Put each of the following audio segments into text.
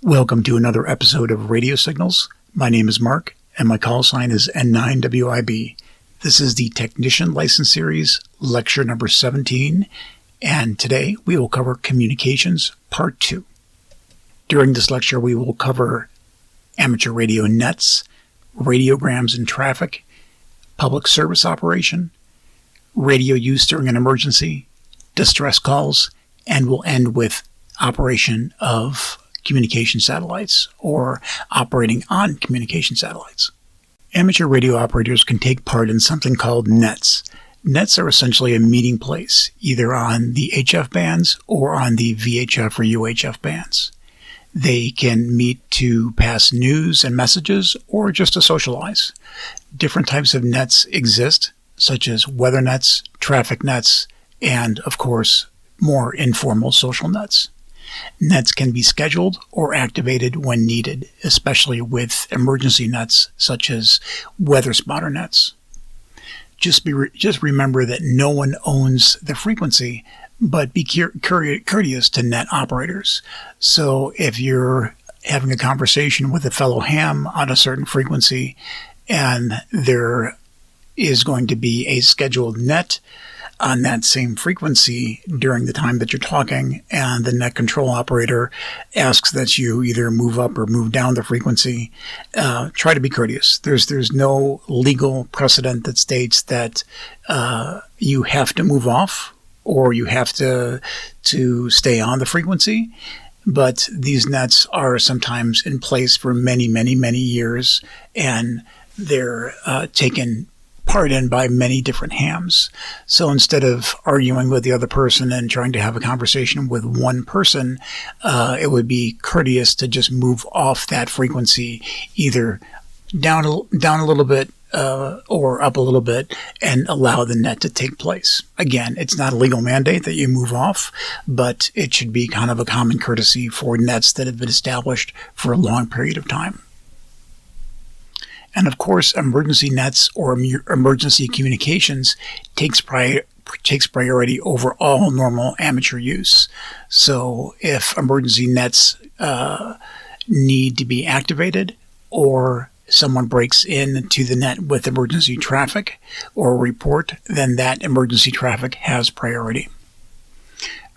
Welcome to another episode of Radio Signals. My name is Mark, and my call sign is N9WIB. This is the Technician License Series, lecture number 17, and today we will cover Communications Part 2. During this lecture, we will cover amateur radio nets, radiograms in traffic, public service operation, radio use during an emergency, distress calls, and we'll end with operation of communication satellites or operating on communication satellites. Amateur radio operators can take part in something called nets. Nets are essentially a meeting place, either on the HF bands or on the VHF or UHF bands. They can meet to pass news and messages or just to socialize. Different types of nets exist, such as weather nets, traffic nets, and, of course, more informal social nets. Nets can be scheduled or activated when needed, especially with emergency nets such as weather spotter nets. Just remember that no one owns the frequency, but be courteous to net operators. So if you're having a conversation with a fellow ham on a certain frequency and there is going to be a scheduled net on that same frequency during the time that you're talking, and the net control operator asks that you either move up or move down the frequency, try to be courteous. There's no legal precedent that states that you have to move off or you have to stay on the frequency. But these nets are sometimes in place for many, many, many years, and they're taken part in by many different hams. So instead of arguing with the other person and trying to have a conversation with one person, it would be courteous to just move off that frequency, either down a little bit or up a little bit, and allow the net to take place. Again, it's not a legal mandate that you move off, but it should be kind of a common courtesy for nets that have been established for a long period of time. And of course, emergency nets or emergency communications takes priority over all normal amateur use. So if emergency nets need to be activated, or someone breaks into the net with emergency traffic or a report, then that emergency traffic has priority.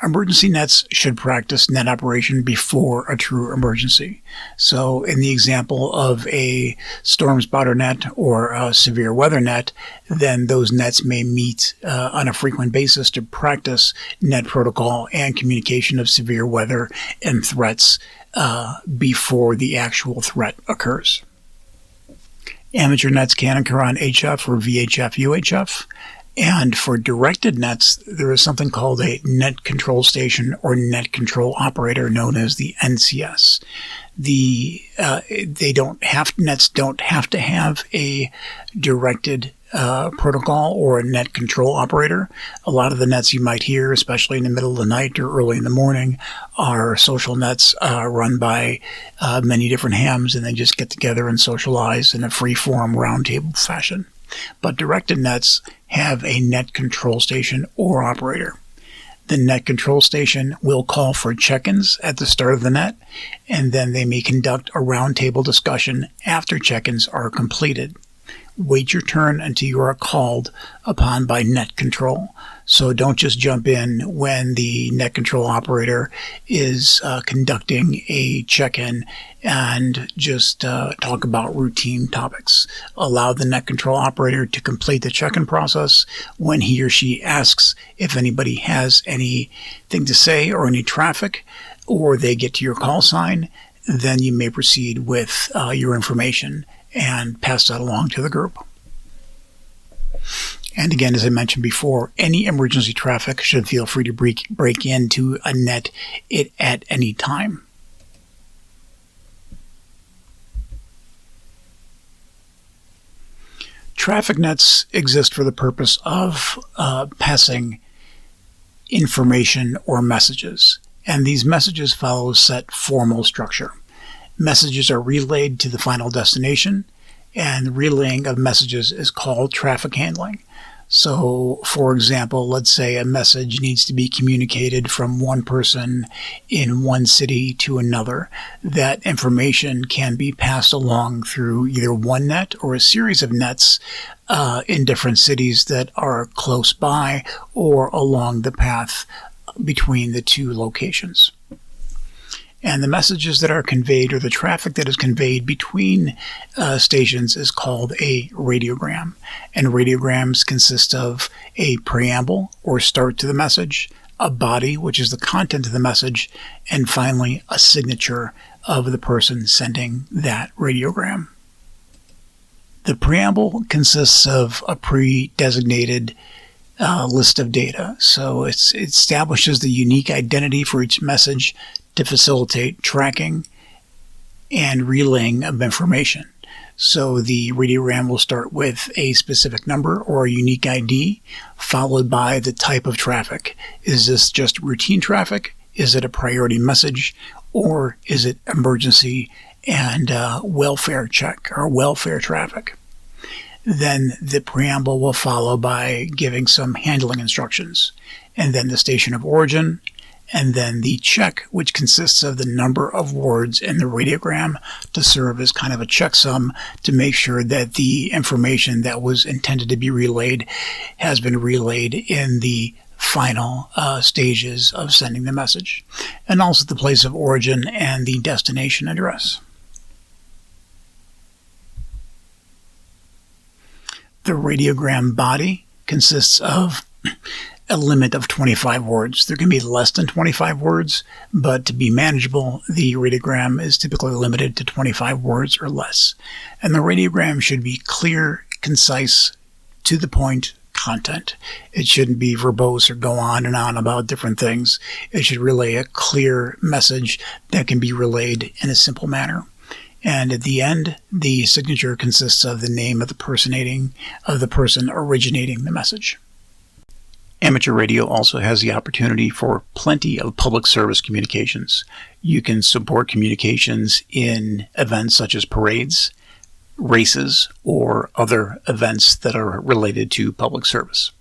Emergency nets should practice net operation before a true emergency. So in the example of a storm spotter net or a severe weather net, then those nets may meet on a frequent basis to practice net protocol and communication of severe weather and threats before the actual threat occurs. Amateur nets can occur on HF or VHF, UHF. And for directed nets, there is something called a net control station or net control operator, known as the NCS. Nets don't have to have a directed protocol or a net control operator. A lot of the nets you might hear, especially in the middle of the night or early in the morning, are social nets run by many different hams, and they just get together and socialize in a free-form roundtable fashion. But directed nets have a net control station or operator. The net control station will call for check-ins at the start of the net, and then they may conduct a roundtable discussion after check-ins are completed. Wait your turn until you are called upon by net control. So don't just jump in when the net control operator is conducting a check-in and just talk about routine topics. Allow the net control operator to complete the check-in process. When he or she asks if anybody has anything to say or any traffic, or they get to your call sign, then you may proceed with your information and pass that along to the group. And again, as I mentioned before, any emergency traffic should feel free to break into a net at any time. Traffic nets exist for the purpose of passing information or messages, and these messages follow a set formal structure. Messages are relayed to the final destination, and the relaying of messages is called traffic handling. So, for example, let's say a message needs to be communicated from one person in one city to another. That information can be passed along through either one net or a series of nets in different cities that are close by or along the path between the two locations. And the messages that are conveyed, or the traffic that is conveyed between stations, is called a radiogram. And radiograms consist of a preamble or start to the message, a body, which is the content of the message, and finally a signature of the person sending that radiogram. The preamble consists of a pre-designated list of data. So it establishes the unique identity for each message to facilitate tracking and relaying of information. So the radiogram will start with a specific number or a unique ID, followed by the type of traffic. Is this just routine traffic? Is it a priority message? Or is it emergency and welfare check or welfare traffic? Then the preamble will follow by giving some handling instructions, and then the station of origin, and then the check, which consists of the number of words in the radiogram to serve as kind of a checksum to make sure that the information that was intended to be relayed has been relayed in the final stages of sending the message, and also the place of origin and the destination address. The radiogram body consists of a limit of 25 words. There can be less than 25 words, but to be manageable, the radiogram is typically limited to 25 words or less. And the radiogram should be clear, concise, to the point content. It shouldn't be verbose or go on and on about different things. It should relay a clear message that can be relayed in a simple manner. And at the end, the signature consists of the name of the person originating the message. Amateur radio also has the opportunity for plenty of public service communications. You can support communications in events such as parades, races, or other events that are related to public service.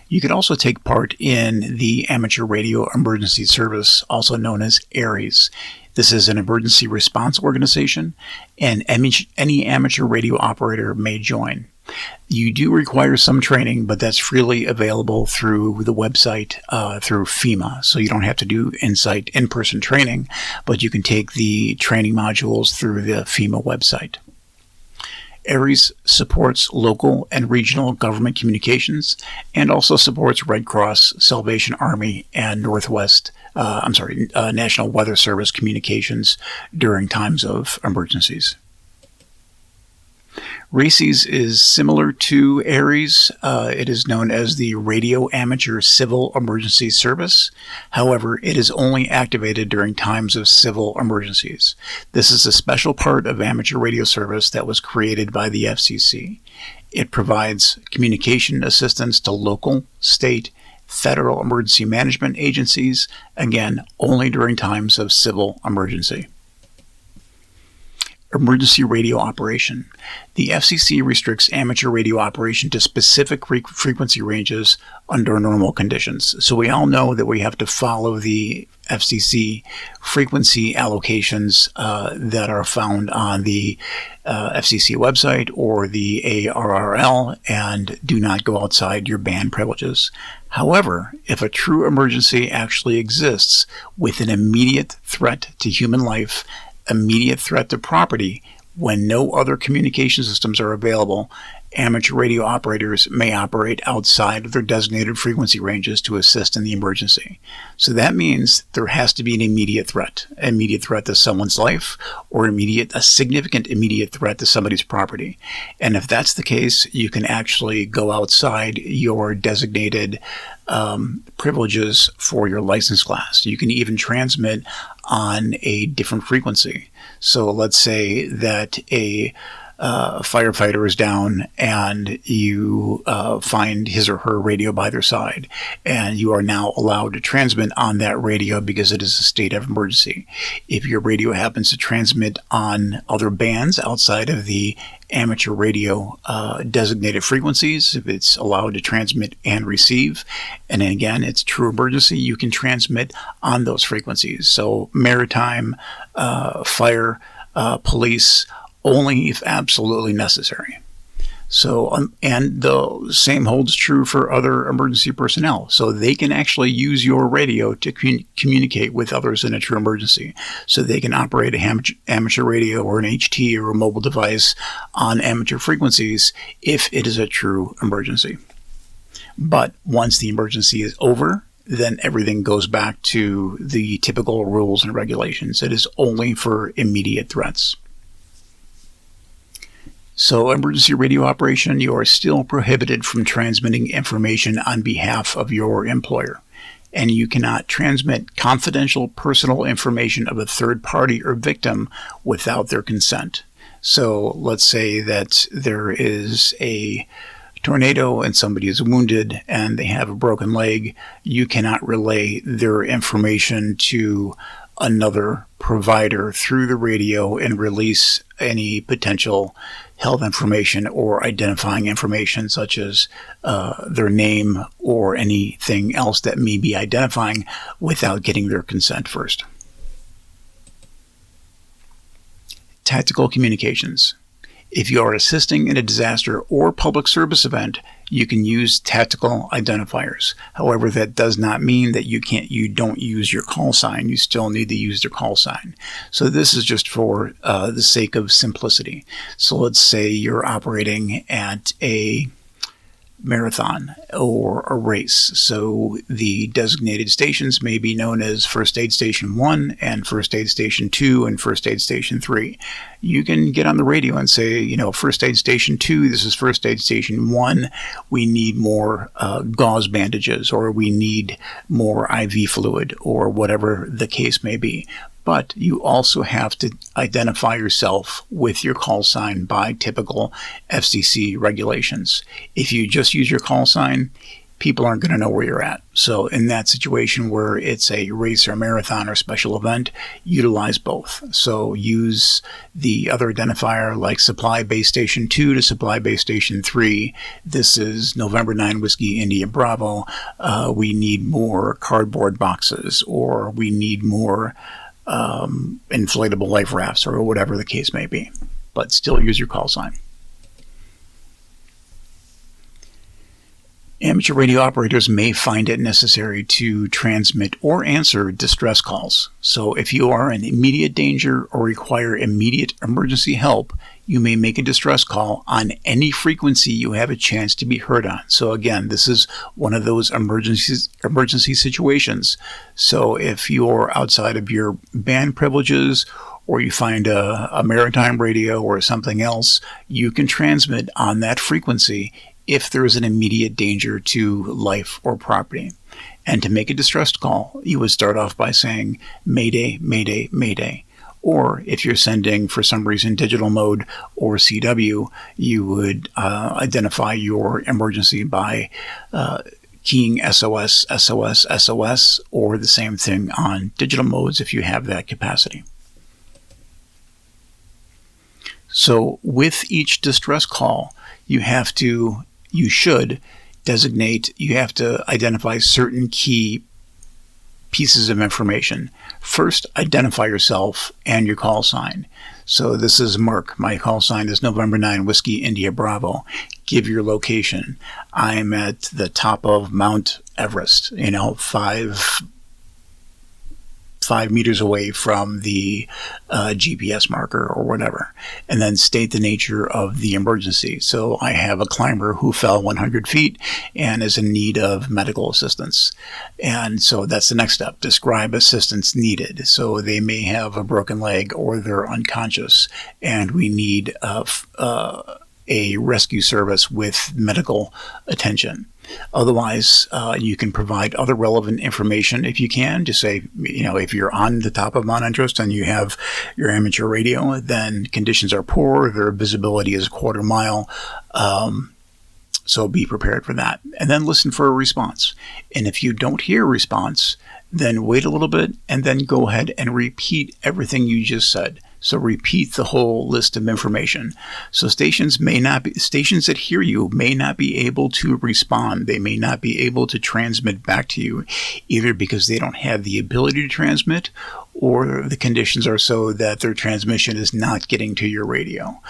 You can also take part in the Amateur Radio Emergency Service, also known as ARES. This is an emergency response organization, and any amateur radio operator may join. You do require some training, but that's freely available through the website, through FEMA. So you don't have to do in-person training, but you can take the training modules through the FEMA website. ARES supports local and regional government communications and also supports Red Cross, Salvation Army, and National Weather Service communications during times of emergencies. RACES is similar to ARES. It is known as the Radio Amateur Civil Emergency Service. However, it is only activated during times of civil emergencies. This is a special part of amateur radio service that was created by the FCC. It provides communication assistance to local, state, federal emergency management agencies, again, only during times of civil emergency. Emergency radio operation. The FCC restricts amateur radio operation to specific frequency ranges under normal conditions. So we all know that we have to follow the FCC frequency allocations that are found on the FCC website or the ARRL, and do not go outside your band privileges. However, if a true emergency actually exists with an immediate threat to human life, immediate threat to property, when no other communication systems are available, amateur radio operators may operate outside of their designated frequency ranges to assist in the emergency. So that means there has to be an immediate threat to someone's life, or a significant immediate threat to somebody's property. And if that's the case, you can actually go outside your designated privileges for your license class. You can even transmit on a different frequency. So let's say that a a firefighter is down and you find his or her radio by their side, and you are now allowed to transmit on that radio because it is a state of emergency. If your radio happens to transmit on other bands outside of the amateur radio designated frequencies, if it's allowed to transmit and receive, and then again, it's true emergency, you can transmit on those frequencies. So maritime, fire, police, only if absolutely necessary. So, and the same holds true for other emergency personnel. So they can actually use your radio to communicate with others in a true emergency. So they can operate a amateur radio or an HT or a mobile device on amateur frequencies if it is a true emergency. But once the emergency is over, then everything goes back to the typical rules and regulations. It is only for immediate threats. So emergency radio operation, you are still prohibited from transmitting information on behalf of your employer. And you cannot transmit confidential personal information of a third party or victim without their consent. So let's say that there is a tornado and somebody is wounded and they have a broken leg. You cannot relay their information to another provider through the radio and release any potential health information or identifying information such as their name or anything else that may be identifying without getting their consent first. Tactical communications. If you are assisting in a disaster or public service event, you can use tactical identifiers. However, that does not mean that you don't use your call sign. You still need to use your call sign. So this is just for the sake of simplicity. So let's say you're operating at a marathon or a race. So the designated stations may be known as First Aid Station 1 and First Aid Station 2 and First Aid Station 3. You can get on the radio and say, First Aid Station 2, this is First Aid Station 1. We need more gauze bandages, or we need more IV fluid, or whatever the case may be. But you also have to identify yourself with your call sign by typical FCC regulations. If you just use your call sign, people aren't going to know where you're at. So in that situation where it's a race or marathon or special event, utilize both. So use the other identifier like Supply Base Station 2 to Supply Base Station 3. This is November 9 Whiskey India Bravo. We need more cardboard boxes, or we need more inflatable life rafts, or whatever the case may be, but still use your call sign. Amateur radio operators may find it necessary to transmit or answer distress calls. So if you are in immediate danger or require immediate emergency help, you may make a distress call on any frequency you have a chance to be heard on. So again, this is one of those emergency situations. So if you're outside of your band privileges, or you find a maritime radio or something else, you can transmit on that frequency if there is an immediate danger to life or property. And to make a distress call, you would start off by saying, Mayday, Mayday, Mayday. Or if you're sending, for some reason, digital mode or CW, you would identify your emergency by keying SOS, SOS, SOS, or the same thing on digital modes if you have that capacity. So with each distress call, you have to identify certain key pieces of information. First, identify yourself and your call sign. So this is Mark. My call sign is November 9 Whiskey India Bravo. Give your location. I'm at the top of Mount Everest, 5 meters away from the GPS marker or whatever, and then state the nature of the emergency. So I have a climber who fell 100 feet and is in need of medical assistance. And so that's the next step. Describe assistance needed. So they may have a broken leg or they're unconscious, and we need a rescue service with medical attention. Otherwise, you can provide other relevant information if you can. Just say, if you're on the top of Mount Everest and you have your amateur radio, then conditions are poor, their visibility is a quarter mile. So be prepared for that. And then listen for a response. And if you don't hear a response, then wait a little bit and then go ahead and repeat everything you just said. So repeat the whole list of information. So stations that hear you may not be able to respond. They may not be able to transmit back to you, either because they don't have the ability to transmit, or the conditions are so that their transmission is not getting to your radio.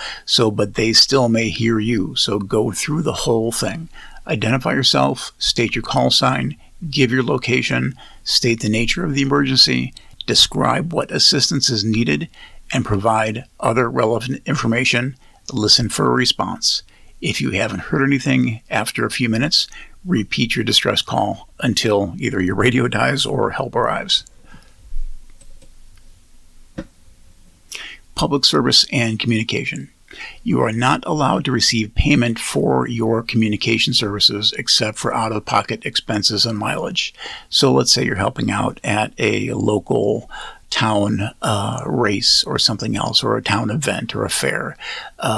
But they still may hear you. So go through the whole thing. Identify yourself, state your call sign, give your location, state the nature of the emergency, describe what assistance is needed, and provide other relevant information. Listen for a response. If you haven't heard anything after a few minutes, repeat your distress call until either your radio dies or help arrives. Public service and communication. You are not allowed to receive payment for your communication services except for out-of-pocket expenses and mileage. So let's say you're helping out at a local town race or something else, or a town event or a fair.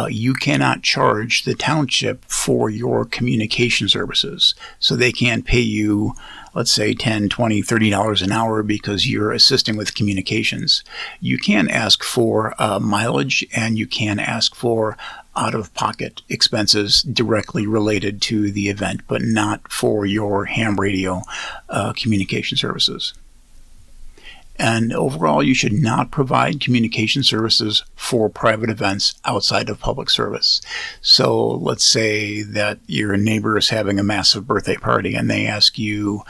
You cannot charge the township for your communication services. So they can't pay you, let's say, $10, $20, $30 an hour because you're assisting with communications. You can ask for mileage, and you can ask for out-of-pocket expenses directly related to the event, but not for your ham radio communication services. And overall, you should not provide communication services for private events outside of public service. So let's say that your neighbor is having a massive birthday party and they ask you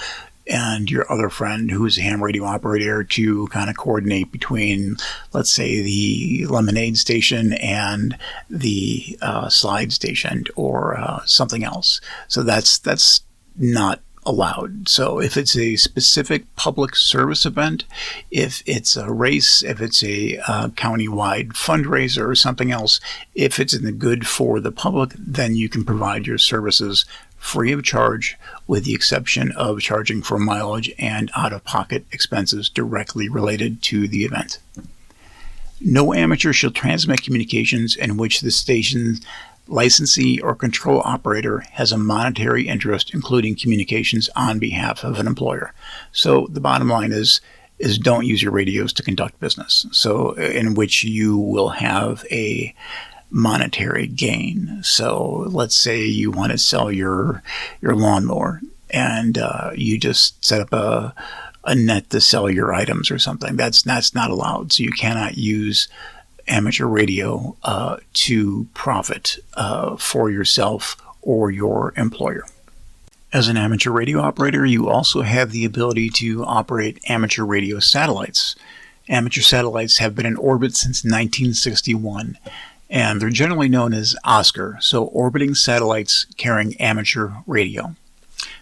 and your other friend who's a ham radio operator to kind of coordinate between, let's say, the lemonade station and the slide station or something else. So that's not allowed. So if it's a specific public service event, if it's a race, if it's a county-wide fundraiser or something else, if it's in the good for the public, then you can provide your services free of charge, with the exception of charging for mileage and out-of-pocket expenses directly related to the event. No amateur shall transmit communications in which the station's licensee or control operator has a monetary interest, including communications on behalf of an employer. So the bottom line is don't use your radios to conduct business, so in which you will have a monetary gain. So let's say you want to sell your lawnmower, and you just set up a net to sell your items or something. That's not allowed. So you cannot use amateur radio to profit for yourself or your employer. As an amateur radio operator, you also have the ability to operate amateur radio satellites. Amateur satellites have been in orbit since 1961, and they're generally known as Oscar, so orbiting satellites carrying amateur radio.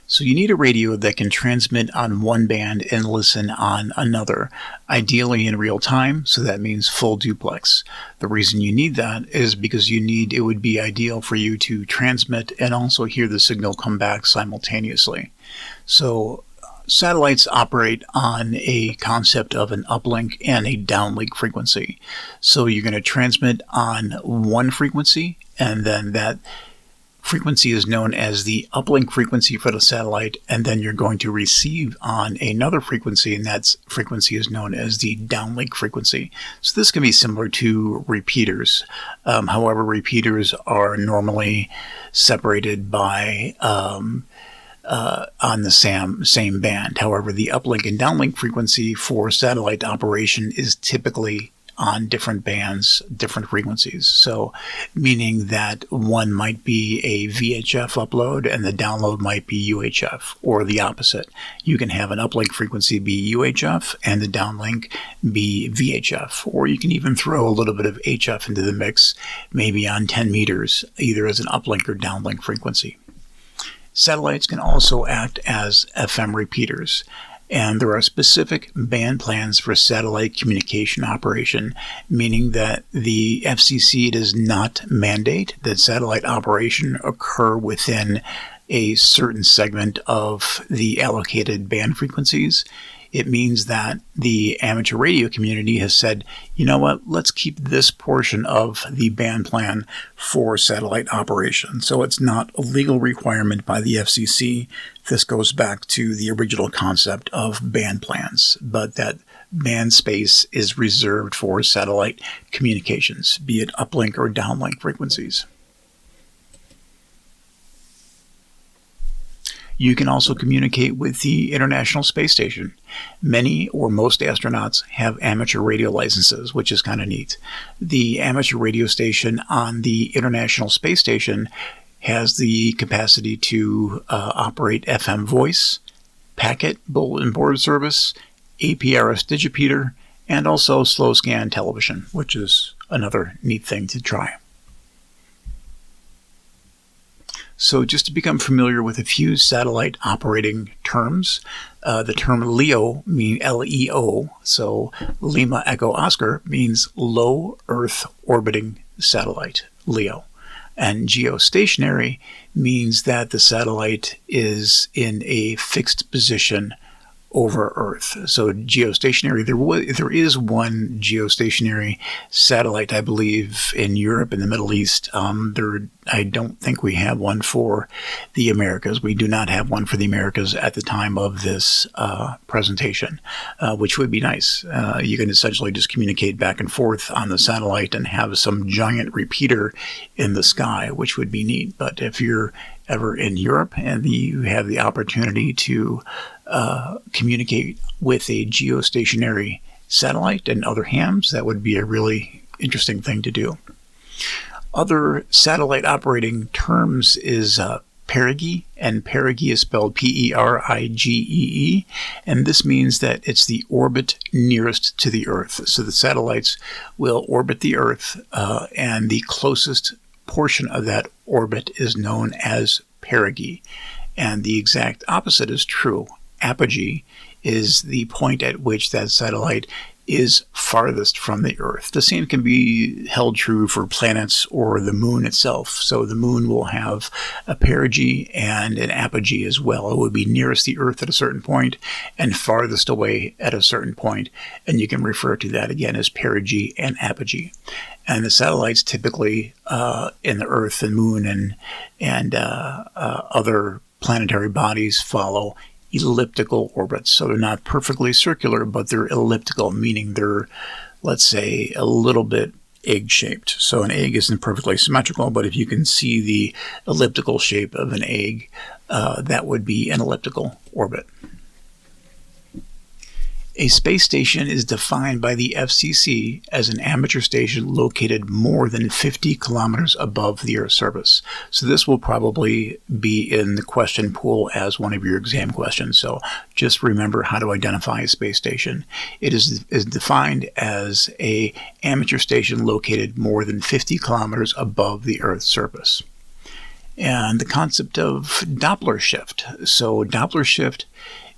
So you need a radio that can transmit on one band and listen on another, ideally in real time, so that means full duplex. The reason you need that is because it would be ideal for you to transmit and also hear the signal come back simultaneously. So satellites operate on a concept of an uplink and a downlink frequency. So you're going to transmit on one frequency, and then that frequency is known as the uplink frequency for the satellite, and then you're going to receive on another frequency, and that frequency is known as the downlink frequency. So this can be similar to repeaters. However, repeaters are normally separated by on the same band. However, the uplink and downlink frequency for satellite operation is typically on different bands, different frequencies. So meaning that one might be a VHF upload and the download might be UHF, or the opposite. You can have an uplink frequency be UHF and the downlink be VHF, or you can even throw a little bit of HF into the mix, maybe on 10 meters, either as an uplink or downlink frequency. Satellites can also act as FM repeaters, and there are specific band plans for satellite communication operation, meaning that the FCC does not mandate that satellite operation occur within a certain segment of the allocated band frequencies, it means that the amateur radio community has said, you know what, let's keep this portion of the band plan for satellite operation. So it's not a legal requirement by the FCC. This goes back to the original concept of band plans, but that band space is reserved for satellite communications, be it uplink or downlink frequencies. You can also communicate with the International Space Station. Many or most astronauts have amateur radio licenses, which is kind of neat. The amateur radio station on the International Space Station has the capacity to operate FM voice, packet, bulletin board service, APRS digipeater, and also slow scan television, which is another neat thing to try. So just to become familiar with a few satellite operating terms, the term LEO, L-E-O, so Lima Echo Oscar, means low Earth orbiting satellite, LEO. And geostationary means that the satellite is in a fixed position over Earth. So geostationary, there is one geostationary satellite, I believe, in Europe and the Middle East. I don't think we have one for the Americas. We do not have one for the Americas at the time of this presentation, which would be nice. You can essentially just communicate back and forth on the satellite and have some giant repeater in the sky, which would be neat. But if you're ever in Europe and you have the opportunity to communicate with a geostationary satellite and other hams, that would be a really interesting thing to do. Other satellite operating terms is perigee, and perigee is spelled P-E-R-I-G-E-E, and this means that it's the orbit nearest to the Earth. So the satellites will orbit the Earth, and the closest portion of that orbit is known as perigee. And the exact opposite is true. Apogee is the point at which that satellite is farthest from the Earth. The same can be held true for planets or the moon itself. So the moon will have a perigee and an apogee as well. It would be nearest the Earth at a certain point and farthest away at a certain point. And you can refer to that again as perigee and apogee. And the satellites typically in the Earth and moon and other planetary bodies follow elliptical orbits. So they're not perfectly circular, but they're elliptical, meaning they're, let's say, a little bit egg-shaped. So an egg isn't perfectly symmetrical, but if you can see the elliptical shape of an egg, that would be an elliptical orbit. A space station is defined by the FCC as an amateur station located more than 50 kilometers above the Earth's surface. So this will probably be in the question pool as one of your exam questions. So just remember how to identify a space station. It is defined as an amateur station located more than 50 kilometers above the Earth's surface. And the concept of Doppler shift. So Doppler shift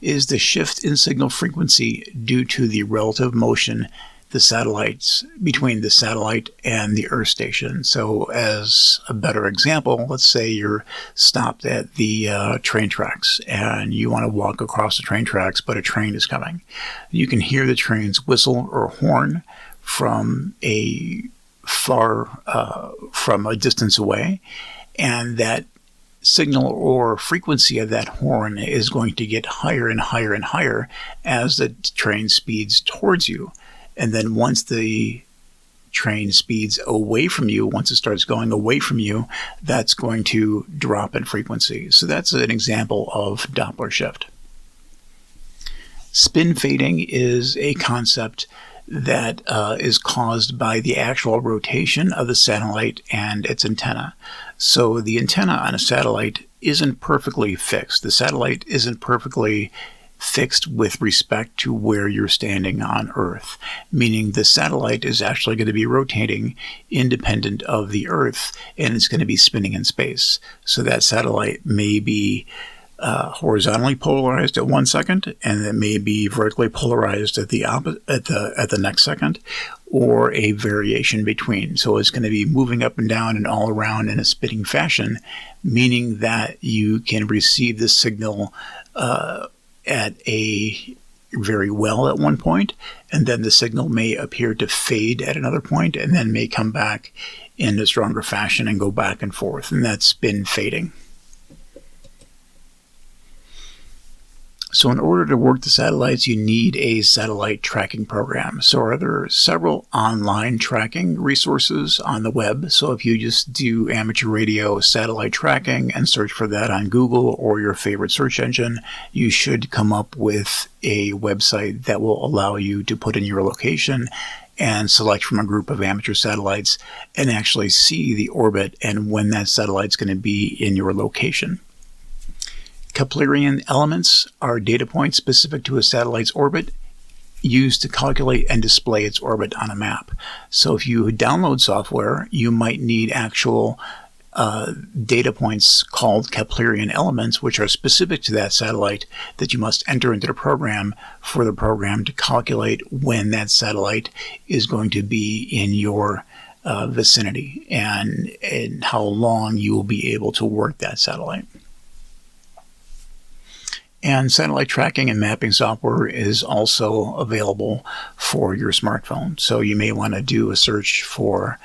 is the shift in signal frequency due to the relative motion between the satellite and the Earth station. So as a better example, let's say you're stopped at the train tracks and you want to walk across the train tracks, but a train is coming. You can hear the train's whistle or horn from a distance away, and that signal or frequency of that horn is going to get higher and higher and higher as the train speeds towards you. And then once the train speeds away from you, once it starts going away from you, that's going to drop in frequency. So that's an example of Doppler shift. Spin fading is a concept that is caused by the actual rotation of the satellite and its antenna. So the antenna on a satellite isn't perfectly fixed. The satellite isn't perfectly fixed with respect to where you're standing on Earth, meaning the satellite is actually going to be rotating independent of the Earth, and it's going to be spinning in space. So that satellite may be horizontally polarized at 1 second, and it may be vertically polarized at the next second, or a variation between. So it's going to be moving up and down and all around in a spinning fashion, meaning that you can receive the signal at a very well at one point, and then the signal may appear to fade at another point, and then may come back in a stronger fashion and go back and forth, and that's spin fading. So in order to work the satellites, you need a satellite tracking program. So there are several online tracking resources on the web. So if you just do amateur radio satellite tracking and search for that on Google or your favorite search engine, you should come up with a website that will allow you to put in your location and select from a group of amateur satellites and actually see the orbit and when that satellite's going to be in your location. Keplerian elements are data points specific to a satellite's orbit used to calculate and display its orbit on a map. So if you download software, you might need actual data points called Keplerian elements, which are specific to that satellite that you must enter into the program for the program to calculate when that satellite is going to be in your vicinity and how long you will be able to work that satellite. And satellite tracking and mapping software is also available for your smartphone. So you may want to do a search for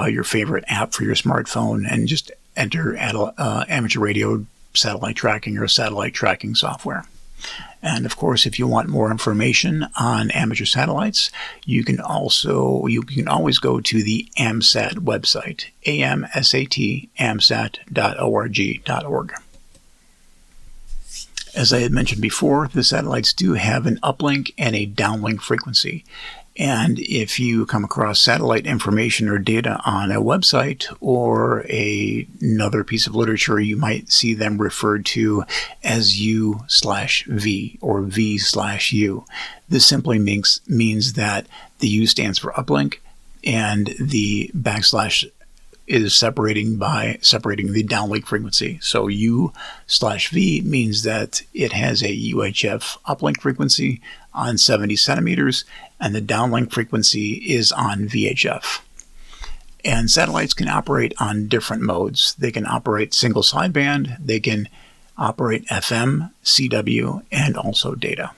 your favorite app for your smartphone and just enter amateur radio satellite tracking or satellite tracking software. And of course, if you want more information on amateur satellites, you can always go to the AMSAT website, amsat.org. As I had mentioned before, the satellites do have an uplink and a downlink frequency. And if you come across satellite information or data on a website or another piece of literature, you might see them referred to as U/V or V/U. This simply means that the U stands for uplink and the backslash is separating the downlink frequency. So U/V means that it has a UHF uplink frequency on 70 centimeters, and the downlink frequency is on VHF. And satellites can operate on different modes. They can operate single sideband, they can operate FM, CW, and also data.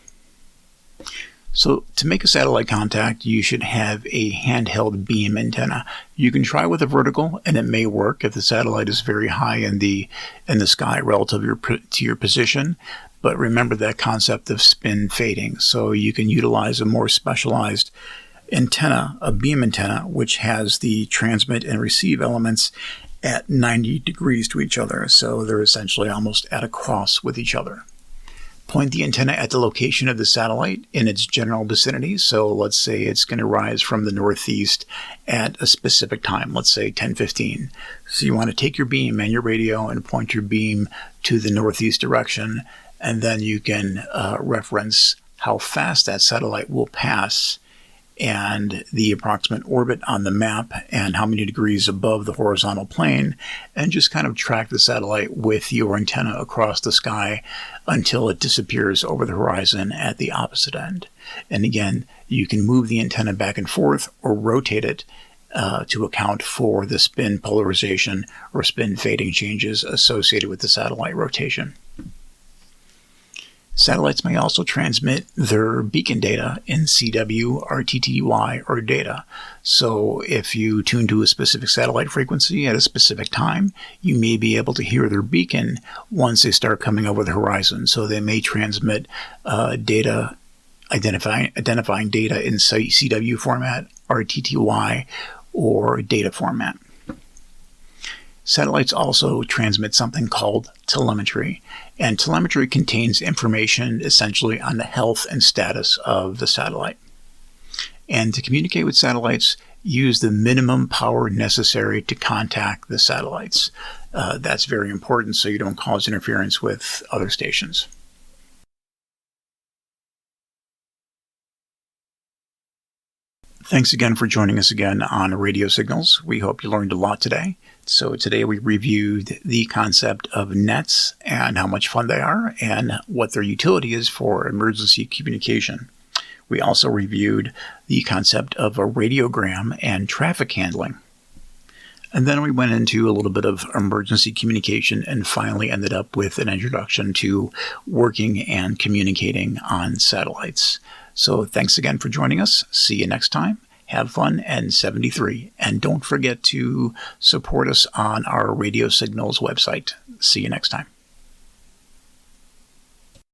So to make a satellite contact, you should have a handheld beam antenna. You can try with a vertical, and it may work if the satellite is very high in the sky relative to your position. But remember that concept of spin fading. So you can utilize a more specialized antenna, a beam antenna, which has the transmit and receive elements at 90 degrees to each other. So they're essentially almost at a cross with each other. Point the antenna at the location of the satellite in its general vicinity. So let's say it's going to rise from the northeast at a specific time, let's say 10:15. So you want to take your beam and your radio and point your beam to the northeast direction, and then you can reference how fast that satellite will pass and the approximate orbit on the map and how many degrees above the horizontal plane, and just kind of track the satellite with your antenna across the sky until it disappears over the horizon at the opposite end. And again, you can move the antenna back and forth or rotate it to account for the spin polarization or spin fading changes associated with the satellite rotation. Satellites may also transmit their beacon data in CW, RTTY, or data. So if you tune to a specific satellite frequency at a specific time, you may be able to hear their beacon once they start coming over the horizon. So they may transmit data, identifying data in CW format, RTTY, or data format. Satellites also transmit something called telemetry, and telemetry contains information essentially on the health and status of the satellite. And to communicate with satellites, use the minimum power necessary to contact the satellites. That's very important so you don't cause interference with other stations. Thanks again for joining us again on Radio Signals. We hope you learned a lot today. So today we reviewed the concept of nets and how much fun they are and what their utility is for emergency communication. We also reviewed the concept of a radiogram and traffic handling. And then we went into a little bit of emergency communication and finally ended up with an introduction to working and communicating on satellites. So thanks again for joining us. See you next time. Have fun, N73. And don't forget to support us on our Radio Signals website. See you next time.